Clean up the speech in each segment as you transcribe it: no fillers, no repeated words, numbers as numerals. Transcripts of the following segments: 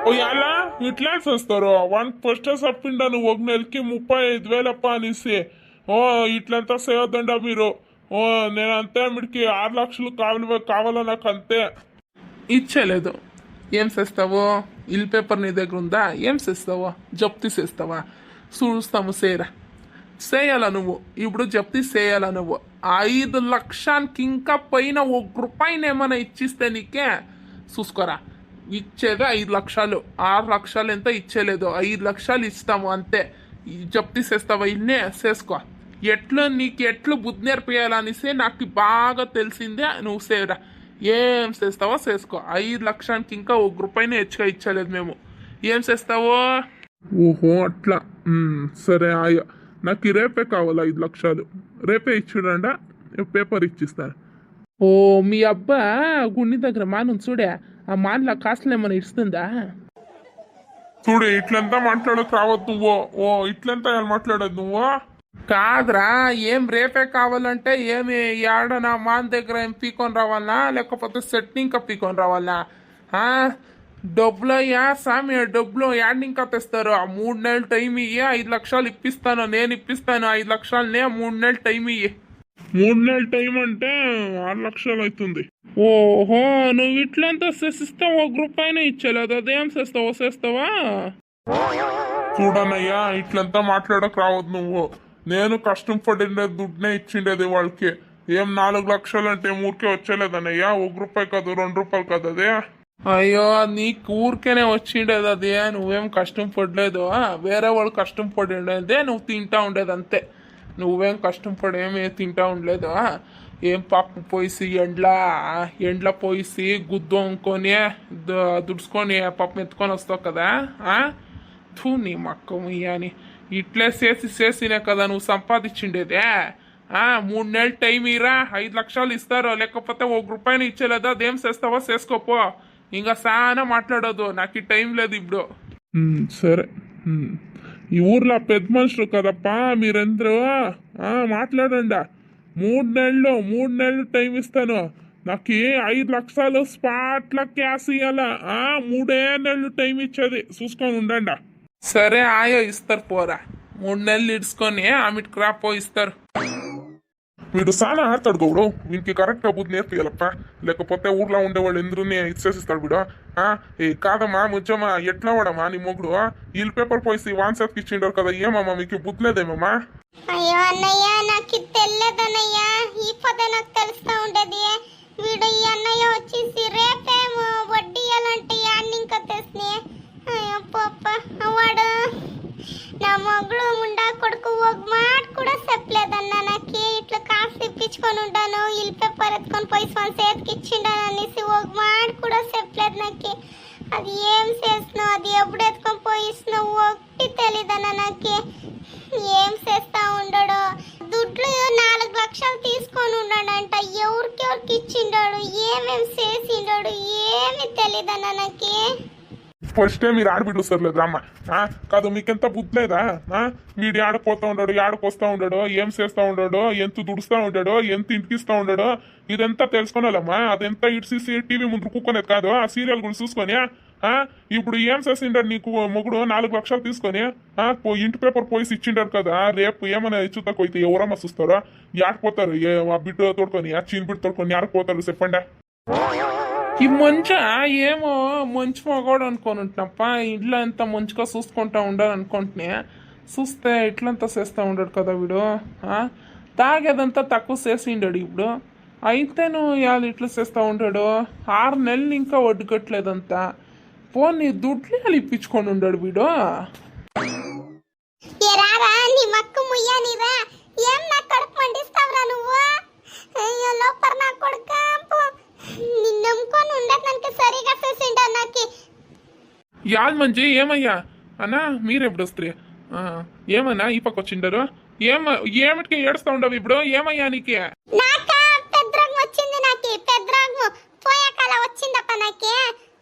ఓ ఎలా ఇట్లా చేస్తారు వన్ ఫస్ట్ చెప్పిండా నువ్వు ఒక నెలకి 35,000 అనేసి. ఓ ఇట్లంతా చేయొద్దండా మీరు. ఓ నేను అంతే మీడికి 6 లక్షలు కావాలా నాకు అంతే. ఇచ్చేలేదు. ఏం చేస్తావు? ఇల్ పేపర్ నీ దగ్గర ఉందా? ఏం చేస్తావు? జప్తీ చేస్తావా? చూస్తాము సేరా. చేయాలా నువ్వు ఇప్పుడు జప్తీ చేయాలా నువ్వు? 5 లక్షలకి ఇంకా పైన 1 రూపాయిని ఏమైనా ఇచ్చిస్తే నీకే చూసుకోరా. ఇచ్చేది 5 లక్షలు. 6 లక్షలు ఎంత ఇచ్చేలేదు, 5 లక్షలు ఇస్తాము అంతే. జప్తీ చేస్తావా? ఇన్నే చేసుకో. నీకు ఎట్లు బుద్ధి నేర్పియాలనేసి నాకు బాగా తెలిసిందే. నువ్వు సేరా ఏం చేస్తావో చేసుకో. 5 లక్షలకి ఇంకా 1 రూపాయిని హెచ్చుగా ఇచ్చలేదు మేము. ఏం చేస్తావో? ఓహో అట్లా. సరే ఆయ నాకు రేపే కావాలి 5 లక్షలు. రేపే ఇచ్చిడండా పేపర్ ఇచ్చిస్తాను. ఓ మీ అబ్బా గుండి దగ్గర మాను చూడే, ఆ మాన్ల కాసులు ఏమైనా ఇస్తుందా? చూడు ఇట్లంతా మాట్లాడకు రావద్దు నువ్వు. ఓ ఇట్లంతా మాట్లాడదు నువ్వు. కాదురా, ఏం రేపే కావాలంటే ఏమి ఏడనా మాన్ దగ్గర ఏం పీకొని రావాలనా, లేకపోతే సెట్ ఇంకా పీకొని రావాలనా? డబ్బులు సామి, డబ్బులు యాడ్ ఇంకా తెస్తారు. ఆ 3 నెలలు టైం ఇయ్యి, 5 లక్షలు ఇప్పిస్తాను. నేను ఇప్పిస్తాను 5 లక్షలనే. 3 నెలలు టైం ఇయ్యి. 3 నెలల టైం అంటే 6 లక్షలు అవుతుంది. ఓహో, నువ్వు ఇట్లంతా చేసిస్తే 1 రూపాయినే ఇచ్చేలేదు. అదేం చేస్తావో చేస్తావా? చూడనయ్యా ఇట్లంతా మాట్లాడక రావద్దు నువ్వు. నేను కష్టం పడిండే దుడ్డునే ఇచ్చిండేది వాళ్ళకి. ఏం 4 లక్షలు అంటే ఊరికే వచ్చేలేదన్నయ్యా. 1 రూపాయి కాదు, 2 రూపాయలు కాదు అదే. అయ్యో, నీకు ఊరికేనే వచ్చిండేది అదే. నువ్వేం కష్టం పడలేదు. వేరే వాళ్ళు కష్టం పడిండేదే నువ్వు తింటా ఉండేది అంతే. నువ్వేం కష్టం పడేమి తింటా ఉండలేదు. ఏం పప్పు పోయిసి ఎండ్ల పోయిసి గుద్దు అమ్ముకొని దుడుచుకొని పప్పు ఎత్తుకొని వస్తావు కదా. థూ నీ మక్కము అని ఇట్లే చేసినే కదా నువ్వు సంపాదించిండేదే. 3 నెలలు టైం ఇరా, 5 లక్షలు ఇస్తారు. లేకపోతే 1 రూపాయిని ఇచ్చేలేదా? అదేం చేస్తావో చేసుకోపో. ఇంకా చాలా మాట్లాడదు, నాకు ఈ టైం లేదు ఇప్పుడు. సరే. ఈ ఊర్లో పెద్ద మనుషులు కదప్పా మీరందరూ. మాట్లాడండి. 3 నెలలు టైం ఇస్తాను. నాకు 5 లక్షలు స్పాట్ల క్యాష్ ఇవ్వాలా. 3 నెలలు టైం ఇచ్చేది చూసుకొని ఉండండి. సరే ఆయో ఇస్తారు పోరా. 3 నెలలు ఇడ్చుకొని ఆమెకు రాపో ఇస్తారు. వీడు చాలా ఆడతాడు గౌడు. వీనికి కరెక్ట్గా బుద్ధి నేర్పియాలప్ప. లేకపోతే ఊర్లో ఉండేవాళ్ళు ఎందుకుని ఇచ్చేసిస్తాడు వీడు. కాదమ్మా ముచ్చమ్మా, ఎట్లా వాడమ్మా నీ మొగుడు ఇల్ పేపర్ పోయి వాన్ సెట్కి ఇచ్చిండారు కదా. ఏమమ్మా మీకు బుద్ధి లేదేమమ్మా? అయ్యో అన్నయ్య, నాకు తెలియదన్నయ్య. ఈ పద నాకు తెలుస్తా ఉండేది. వీడు ఈ అన్నయ్య వచ్చేసి రేపేమో వడ్డీ ఇవ్వాలంటే యాన్ని ఇంకా తెస్ని. అయ్యో పాప, వాడు నా మొగుడు ముండా కొడుకు ఒక మాట కూడా చెప్పలేదన్న. నాకు ఇట్లా కాసు ఇప్పించుకొని ఉంటాను, ఇల్ పేపర్ ఎత్తుకొని పోయి స్వంత చేతికి ఇచ్చిండాను అనేసి ఒక మాట కూడా చెప్పలేదు నాకు. అది ఏం చేసినావు, అది ఎప్పుడు ఎత్తుకొని పోయి ఇస్తున్నావు ఒకటి తెలీదన్న నాకు. ఏం చేస్తా ఉండడు. దుడ్లు 4 లక్షలు తీసుకొని ఉన్నాడంట. ఎవరికి ఇచ్చిండాడు, ఏమేం చేసిండాడు ఏమి తెలీదన్న నాకు. ఫస్ట్ మీరు ఆడబిడ్డు సర్లేదు అమ్మ. కాదు మీకెంత బుద్ధి లేదా? వీడు ఆడపోతా ఉన్నాడు, ఆడకొస్తా ఉన్నాడు, ఏం చేస్తా ఉన్నాడు, ఎంత దుడుస్తా ఉంటాడో, ఎంత ఇంటికిస్తా ఉన్నాడో ఇదంతా తెలుసుకోవాలమ్మా. అదంతా ఇడ్చేసి టీవీ ముందు కూకునేది కాదు. ఆ సీరియల్ కూడా చూసుకొని ఇప్పుడు ఏం చేసిండాడు నీకు మొగుడు 4 లక్షలు తీసుకొని ఇంటి పేపర్ పోయి ఇచ్చిండారు కదా. రేపు ఏమైనా ఇచ్చుతాకైతే ఎవరమ్మా చూస్తారో? ఆడపోతారు ఆ బిడ్డ తోడుకొని, ఆ చిన్న బిడ్డ తోడుకొని ఆడపోతారు చెప్పండి. ఈ మంచా ఏమో మంచి మగోడు అనుకోని ఉంటున్నప్ప. ఇంట్లో ఎంత మంచిగా చూసుకుంటా ఉండాలి అనుకుంటున్నా. చూస్తే ఇట్లంతా చేస్తూ ఉండడు కదా వీడు. తాగేదంతా తక్కువ చేసిండాడు ఇప్పుడు. అయితేను ఇవాళ ఇట్లా చేస్తూ ఉంటాడు. 6 నెలలు ఇంకా వడ్డీ కట్టలేదంతా. పోనీ దుడ్లు ఇవాళ ఇప్పించుకొని ఉండాడు వీడు. నీ మక్కు ముయ్యానిరా, ఏం నా కడుపు మండిస్తావురా నువ్వు? అయ్యో లోపల నా కొడుక, నిన్ను నమ్ముకొని ఉండదు. నాకు సరిగా చేసిండా నాకు. యాద్ మంచి ఏమయ్యా అన్నా, మీరెప్పుడు వస్తే ఏమన్నా ఈ పక్క వచ్చిండారు? ఏమిటికి ఏడుస్తా ఉండవు ఇప్పుడు? ఏమయ్యా నీకే? పెద్దరాగం వచ్చింది. నాకు పెద్దరాగం పోయాకాల వచ్చిందప్ప. నాకే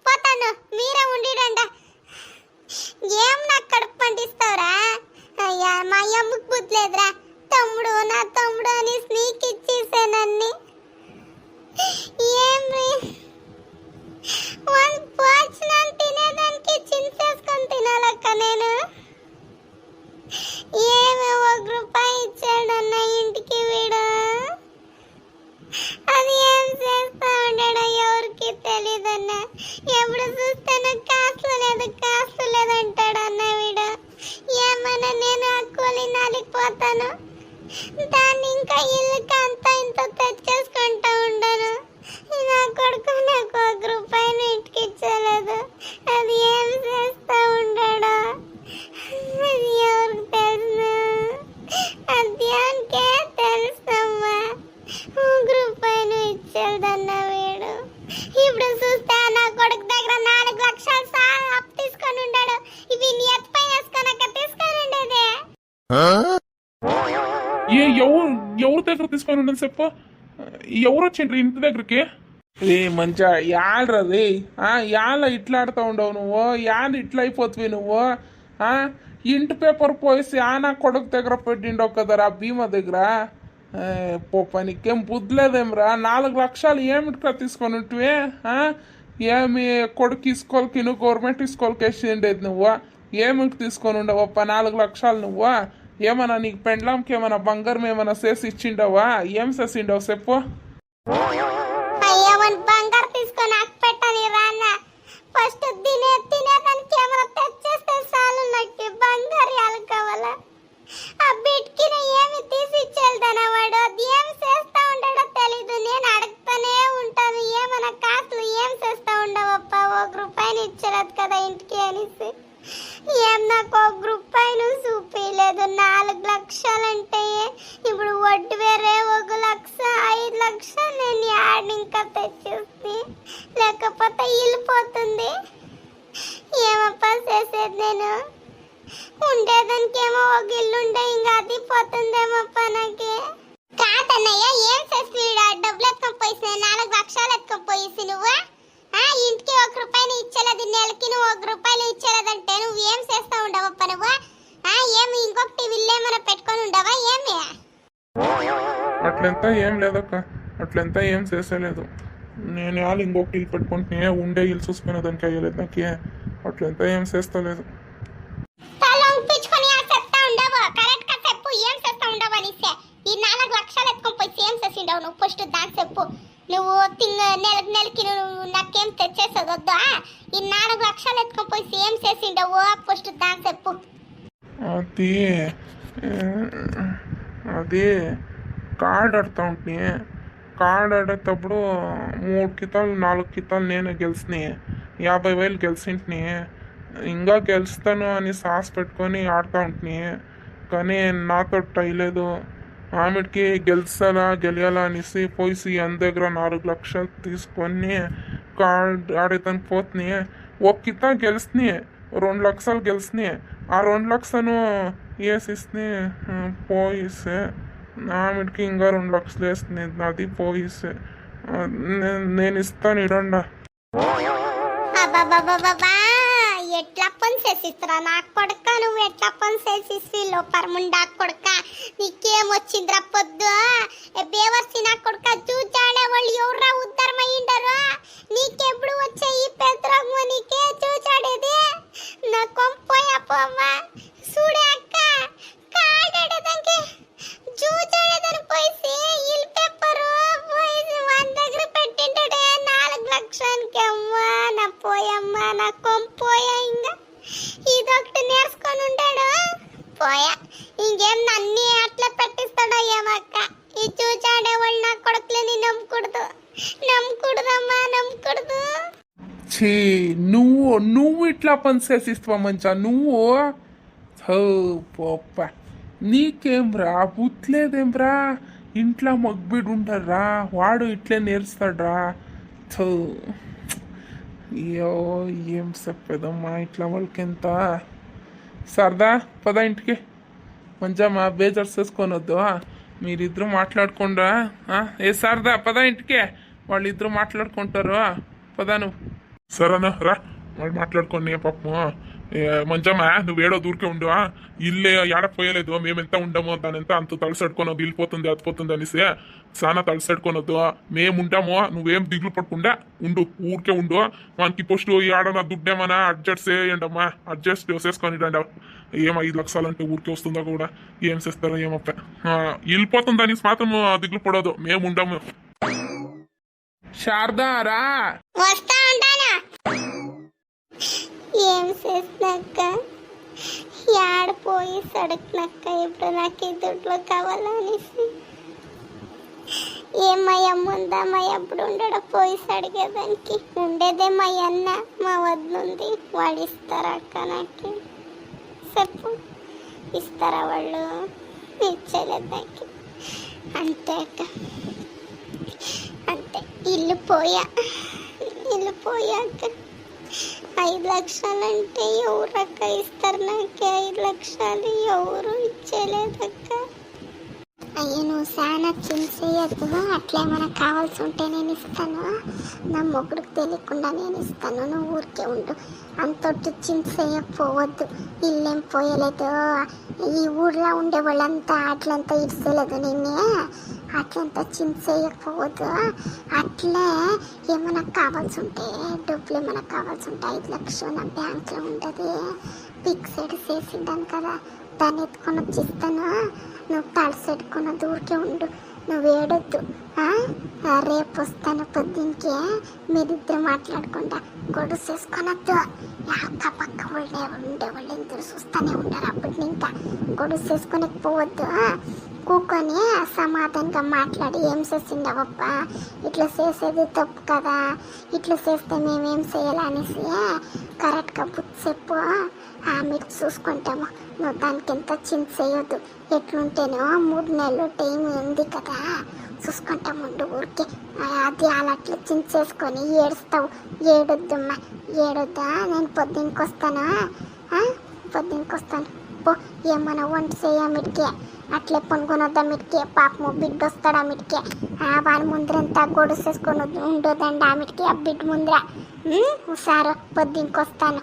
పోతాను, మీరే ఉండిడండ. ఏం నాకు కడుపు పండిస్తావురా? అయ్యా మా అమ్మకు బుద్ధి లేదురా. తమ్ముడు నా తమ్ముడు అని స్నీక్ ఇచ్చేసానన్ని. ఏం తినేదానికి ఇచ్చింది ఎప్పుడు చూస్తాను కాస్త లేదు అంటాడు అన్న వీడు. ఏమన్నా నేను ఆ కూలి నాలికి పోతాను, దాన్ని ఇంకా ఇల్లుకి అంత ఇంత తెచ్చేసుకుంటా ఉండను. నా కొడుకు నాకు ఒక రూపాయిని ఇంటికి ఇచ్చలేదు. అది ఏం చేస్తా ఉండడో అది ఎవరికి తెలుసు? అధ్యానికే తెలుసమ్మా. ఒక రూపాయిని ఇచ్చేదన్న వీడు. ఇప్పుడు చూస్తే నా కొడుకు దగ్గర 4 లక్షలు అప్పు తీసుకొని ఉన్నాడు. ఇవి నీ ఎత్తుపై వేసుకొని తీసుకొని ఉండేది. ఎవరు దగ్గర తీసుకొని ఉండదు చెప్పు. ఎవరు వచ్చిండ్రు ఇంటి దగ్గరికి? రే మంచిగా యాడ్రా రే, యాళ్ళ ఇట్లా ఆడుతూ ఉండవు నువ్వు, యాడ్ ఇట్లా అయిపోతుంది నువ్వు. ఇంటి పేపర్ పోసి నా కొడుకు దగ్గర పెట్టిండవు కదరా భీమా దగ్గర. నీకేం బుద్ధిలేదేమ్రా? 4 లక్షలు ఏమిటికా తీసుకొని ఉంటే ఏమి కొడుకు ఇసుకోలకి నువ్వు గవర్నమెంట్ ఇసుకోలకి వేసిండేది నువ్వు. ఏమిటి తీసుకొని ఉండవప్ప 4 లక్షలు నువ్వు? ఏమన్నా నీకు పెండ్లాంకి ఏమన్నా బంగారం ఏమన్నా చేసి ఇచ్చిండవా? ఏం చేసిండవు చెప్పు. బంగారు తీసుకొని అక్క పెట్టని రాన్న. ఫస్ట్ తినేదానికి ఏమైనా తెచ్చేస్తే చాలు. నాకు బంగారు కావాలా? ఆ బిడ్కిని ఏమి తీసి ఇచ్చేదానా వాడు? అది ఏం చేస్తా ఉండడో తెలీదు. నేను అడుగుతానే ఉంటాను, ఏమన్నా కాసులు ఏం చేస్తా ఉండవప్ప? 1 రూపాయిని ఇచ్చలేదు కదా ఇంటికి అనేసి. ఏం నాకు 1 రూపాయిను చూపించలేదు. 4 లక్షలంటే ఇప్పుడు వడ్డీ వేరే 1 లక్ష, 5 లక్షలు నేను యాడ్ ఇంకా తెచ్చేసి, లేకపోతే వెళ్ళిపోతుంది. ఏమప్పా చేసేది నేను? ఉండేదానికి ఏమో ఒక ఇల్లు ఉండే, ఇంకా అది పోతుందేమప్ప నాకు. కాదన్నయ్య, ఏం చేసి డబ్బులు ఎత్తుకొని పోయి 4 లక్షలు ఎత్తుకొని పోయేసి నువ్వు ఇంటికి 1 రూపాయిని ఇచ్చేలేదు, నెలకి నువ్వు 1 రూపాయలు ఇచ్చేలేదంటే నువ్వు ఏం చేస్తా ఉండవప్ప నువ్వు? ఏమి ఇంకొకటి విల్లేమన్నా పెట్టుకొని ఉండవా ఏమి? అట్లంతా ఏం లేదక్క, అట్లంతా ఏం చేసేలేదు. నేను వాళ్ళు ఇంకొకటి ఇల్లు పెట్టుకుంటున్నా, ఉండే ఇల్లు చూసుకునే దానికి అయ్యలేదు నాకే. అట్లంతా ఏం చేస్తలేదు. తలొంపించుకొని చెప్తా ఉండవు, కరెక్ట్ గా చెప్పు. ఏం చేస్తా ఉండవు అనేసి ఈ 4 లక్షలు ఎత్తుకొని పోయి ఏం చేసిండవు నువ్వు? ఫస్ట్ దాన్ని చెప్పు. నువ్వు నెలకి నువ్వు నాకేం తెచ్చేసేది వద్దా? ఈ 4 లక్షలు ఎత్తుకొని పోయి ఏం చేసిండవు? ఫస్ట్ దాన్ని చెప్పు. అది కార్డ్ ఆడుతూ ఉంటే, కార్డ్ ఆడేటప్పుడు 3 కితాలు 4 కితాలు నేనే గెలిచినాయి. 50,000 గెలిచింటిని. ఇంకా గెలుస్తాను అని సాస్ పెట్టుకొని ఆడుతూ ఉంటున్నాయి, కానీ నాతో అయ్యలేదు. ఆమెకి గెలియాలా అనేసి పోయి అంత దగ్గర 4 లక్షలు తీసుకొని కార్డ్ ఆడేదానికి పోతున్నాయి. 1 కితా గెలిచినాయి, 2 లక్షలు గెలిచినాయి. ఆ 2 లక్షలు వేసిస్తే పోయిస్తే ఆమెకి ఇంకా 2 లక్షలు వేస్తుంది. అది పోయిస్తే నేను ఇస్తాను ఇడండా. ఎట్లా పని చేసిస్తురా నా కొడుక? నువ్వు ఎట్లా పని చేసిస్తీ లోపరముండా కొడుక? నీకేమొచ్చిందిరా పొద్దు? బేవర్సి నా కొడుక, చూచాడే వాళ్ళు ఎవరా ఉద్దరం అయ్యిండరు? నీకెప్పుడు వచ్చే ఈ పెద్దరమ్మ? నీకే చూచాడేది? నా కొంపోయా పోమ్మా. చూడే అక్క, కాడేదానికి చూచాడేదానికి పోయి ఇల్ పేపరు పోయి మన దగ్గర పెట్టింటాడే 4 లక్షలకి. అమ్మా నా పోయమ్మా, నా కొంపోయా. ఇంకా ఇదొకటి నేర్చుకొని ఉంటాడు పోయా. ఇంకేం నన్ను అట్లా పెట్టిస్తాడో ఏమక్క? ఈ చూచాడే వాళ్ళు నా కొడుకులని నమ్మకూడదమ్మా, నమ్మకూడదు. ఛీ, నువ్వు ఇట్లా పని చేసిస్తావా మంచా నువ్వు? పోప్ప, నీకేంరా బుట్లేదేంరా? ఇంట్లో మగ్బిడు ఉంటారా, వాడు ఇట్లే నేర్స్తాడ్రా. అయ్యో ఏం చెప్పేదమ్మా ఇట్లా వాళ్ళకెంత. సరదా పద ఇంటికి. మంచిగా మా బేజార్ చేసుకొని వద్దు. మీరిద్దరు మాట్లాడుకుంటా. ఏ సరదా పద ఇంటికి, వాళ్ళిద్దరు మాట్లాడుకుంటారు. పదా నువ్వు. సరేనా రా, వాళ్ళు మాట్లాడుకోండి. పాపము మంచమ్మా, నువ్వు ఏడో దూరికే ఉండు. ఇల్లే ఏడపోయలేదు, మేమెంత ఉండమో దానింత అంత తలసెట్టుకోనొద్దు. వెళ్ళిపోతుంది అదిపోతుంది అనేసి చాలా తలసెట్టుకోనొద్దు. మేము ఉంటాము, నువ్వేం దిగులు పడకుండా ఉండు, ఊరికే ఉండు. మనకి ఫస్ట్ ఏడన్నా దుడ్డేమన్నా అడ్జస్ట్ చేయండమ్మా, అడ్జస్ట్ చేసుకొని రండి. ఏం 5 లక్షలు అంటే ఊరికే వస్తుందా కూడా? ఏం చేస్తారో ఏమప్ప. వెళ్ళిపోతుంది అనేసి మాత్రం దిగులు పడదు, మేము ఉండము. శారదా రా. వస్తా ఉంటాను. ఏం చేసినాక ఆడిపోయి సడక్నక్క ఇప్పుడు నాకు ఈ దుడ్లు కావాలనేసి ఏమయ్య ముందా మా ఎప్పుడు ఉండడ పోయి అడిగేదానికి ఉండేదే మా అన్న మా వద్దుంది వాళ్ళు ఇస్తారా అక్క నాకు చెప్పు ఇస్తారా వాళ్ళు ఇచ్చేలేదు దానికి అంతే అక్క అంతే ఇల్లు పోయాక 5 లక్షలంటే ఎవరక్క ఇస్తారు నాకు 5 లక్షలు ఎవరు ఇచ్చేలేదక్క అయ్యో నువ్వు చాలా చించేయద్దు అట్లా ఏమైనా కావాల్సి ఉంటే నేను ఇస్తాను నా మొగుడికి తెలియకుండా నేను ఇస్తాను నువ్వు ఊరికే ఉండు అంతొట్టు చించేయకపోవద్దు ఇల్లేం పోయలేదు ఈ ఊర్లో ఉండే వాళ్ళంతా అట్లంతా ఇడ్చలేదు నిన్నే అట్లంతా చించేయకపోవద్దు అట్లే ఏమైనా కావాల్సి ఉంటే డబ్బులు ఏమైనా కావాల్సి ఉంటే 5 లక్షలు నా బ్యాంక్లో ఉండదు ఫిక్స్డ్ చేసిండాను కదా దాన్ని ఎత్తుకొని వచ్చిస్తాను నువ్వు తలసెట్టుకున్న దూరికే ఉండు నువ్వు ఏడొద్దు రేపు వస్తాను పొద్దున్నకి మీరిద్దరు మాట్లాడకుండా గొడవ చేసుకొనొద్దు అక్క పక్క ఉండేవాళ్ళు ఇద్దరు చూస్తూనే ఉంటారు అప్పటి ఇంకా గొడవ చేసుకునేకపోవద్దు కూకొని సమాధానంగా మాట్లాడి ఏం చేసిండవప్ప ఇట్లా చేసేది తప్పు కదా ఇట్లా చేస్తే మేమేం చేయాలనేసి కరెక్ట్గా బుద్ధి చెప్పు మీరు చూసుకుంటాము నువ్వు దానికి ఎంత చించేయొద్దు ఎట్లుంటేనో 3 నెలలు టైం ఉంది కదా చూసుకుంటాం ఉండు ఊరికే అది అలా అట్లా చించేసుకొని ఏడుస్తావు ఏడొద్దమ్మా ఏడొద్దా నేను పొద్దున్నకి వస్తాను పో ఏమన్నా వంట చేయమిటికే అట్లే పొనుకొనొద్దా మిటికే పాపము బిడ్డ వస్తాడా మిటికే వాడి ముందరంతా గొడుసేసుకొని ఉండొద్దండి ఆ మిటికే ఆ బిడ్డ ముందర సార్ పొద్దున్నకి వస్తాను